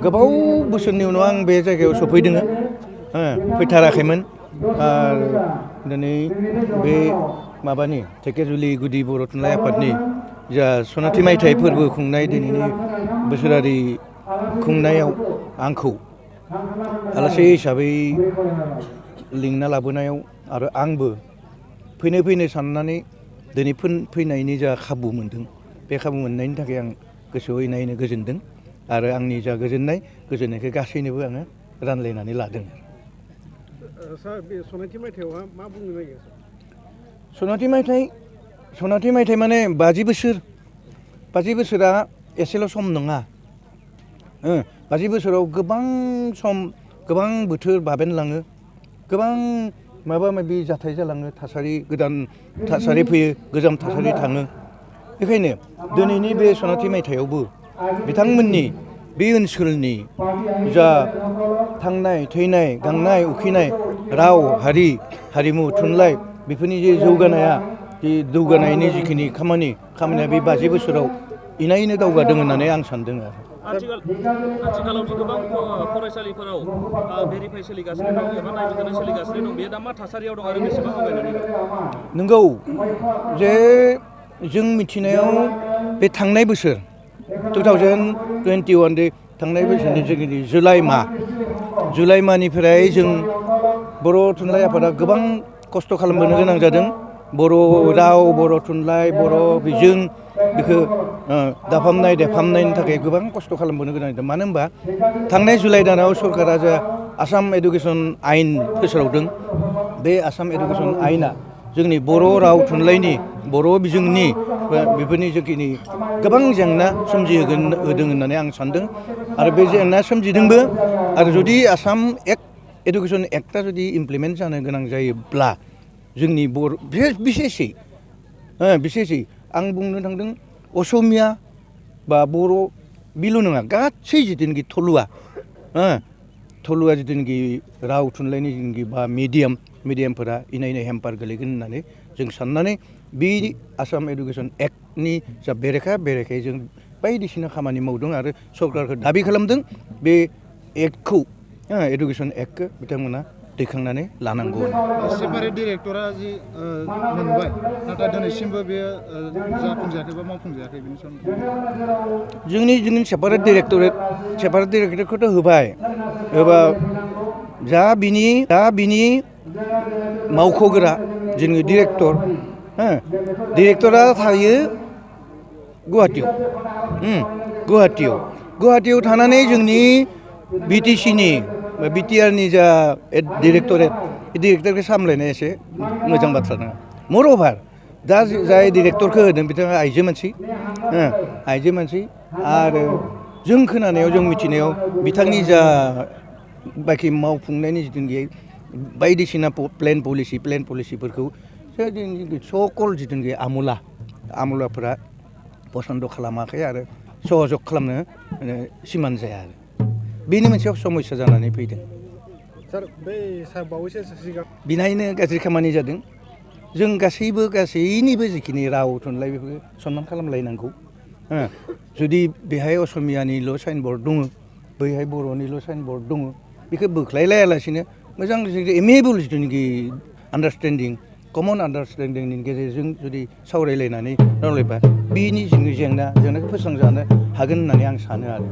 गोबाव बोसोरनि उनाव आं बे जायगायाव सफैदों फैथाराखैमोन दिनै बे माबानि धेकियाजुलि गुदि बर' थुनलाइ आफादनि जा सनाथि मायथाइ फोरबो खुंनाय दिनैनि बोसोरारि खुंनायाव आंखौ आलासि हिसाबै लिंना लाबोनायाव आरो आंबो फैनो साननानै दिनै फैनायनि जा खाबु मोनदों बे खाबु मोननायनि थाखाय आं गोसोआव इनायनो गोजोनदों आरो आंनि जा गोजोननायखौ गासैनोबो आङो रानलायनानै लादों। सार बे सनाथि मायथाइयावहा मा बुंनो नागिरो? सनाथि मायथाइ माने 50 बोसोरा एसेल' सम नङा। 50 बोसोराव गोबां सम गोबां बोथोर बाबेनलाङो, गोबां माबा माबि जाथाय जालाङो, गोदान थासारि फैयो, गोजाम थासारि थाङो। बेखायनो दिनैनि बे सनाथि मायथाइयावबो बिथांमोननि बे ओनसोलनि जा थांनाय थैनाय गांनाय उखैनाय राव हारिमु थुनलाइ बेफोरनि जे जौगानायनि जिखिनि खामानिया बे 50 बोसोराव इनायनो दावगादों होननानै आं सानदों आरो। आथिखालाव गोबां फरायसालिफोराव भेरिफाइ सोलिगासिनो दं एबा नायबिजिरनाय सोलिगासिनो दं, बेयो दा मा थासारियाव दं आरो बेसेबां आवगायनानै दं? नंगौ जे जों मिथिनायाव बे थांनाय बोसोर 2021 थांनाय बोसोरनि जोंनि जुलाइ माहनिफ्राय जों बर' थुनलाइ आफादा गोबां खस्थ' खालामबोनो गोनां जादों। बर' राव, बर' थुनलाइ, बर' बिजों बेखौ देफामनायनि थाखाय गोबां खस्थ' खालामबोनो गोनां जादों। मानो होनबा थांनाय जुलाइ दानाव सरकारा जा आसाम एडुकेसन आयेन फोसावदों, बे आसाम एडुकेसन आयेना जोंनि बर' राव थुनलाइनि बर' बिजोंनि बेफोरनि जिखिनि गोबां जेंना होदों होननानै आं सानदों आरो बे जेंना सोमजिदोंबो। आरो जुदि आसाम एडुकेसन एक्टआ जुदि इमप्लिमेन्ट जानो गोनां जायोब्ला जोंनि बिसेसै आं बुंनो थांदों असमिया बा बर' बेल' नङा, गासै जिथुनाखि थलुवा जिथुनाखि राव थुनलाइनि जिथुनाखि बा मिडियामफोरा इनायनो हेम्पार गोलैगोन होननानै जों साननानै बे आसाम एडुकेसन एक्टनि जा बेरेखायै जों बायदिसिना खामानि मावदों आरो सरकारखौ दाबि खालामदों बे एडुकेसन एक्टखौ बिथांमोना दैखांनानै लानांगौ। सेपारेट डिरेक्टरा जि मोनबाय, नाथाय दिनैसिमबो बेयो जाफुंजायाखै बा मावफुंजायाखै, बेनि सोमोन्दै जोंनि सेपारेट डिरेक्टरखौथ' होबा जा बिनि मावख'गोरा जोंनि डिरेक्टरा थायो गुवाहाटियाव थानानै जोंनि बिटिआरनि जा डिरेक्टरखौ सामलायनाया एसे मोजां बाथ्रा नङा। मर'भार दा जाय डिरेक्टरखौ होदों बिथाङा आइजो मानसि आरो जों खोनानायाव जों मिथिनायाव बिथांनि जा बाखि मावफुंनायनि जिथुनाखि बायदिसिना प्लेन पलिसिफोरखौ सकल जिथुनाखि आमुलाफोरा पसन्द खालामाखै आरो सहजग खालामनो सिमान जाया आरो बेनि मोनसे समस्या जानानै फैदों। सार बै बावैसो सिगां बिनिखायनो गाज्रि खामानि जादों। जों गासैनिबो जिखिनि राव थुनलाइ बेफोरखौ सनमान खालामलायनांगौ। जुदि बेहाय असमियानिल' साइनबर्ड दङ, बैहाय बर'निल' साइनबर्ड दङ, बेखौ बोख्लायलायालासिनो मोजां एमिएबल जिथुनाखि कमन आन्डारस्टेन्डिंनि गेजेरजों जुदि सावरायलायनानै रायलायबा बेनि जेंनाखौ फोस्रांजानो हागोन होननानै आं सानो आरो।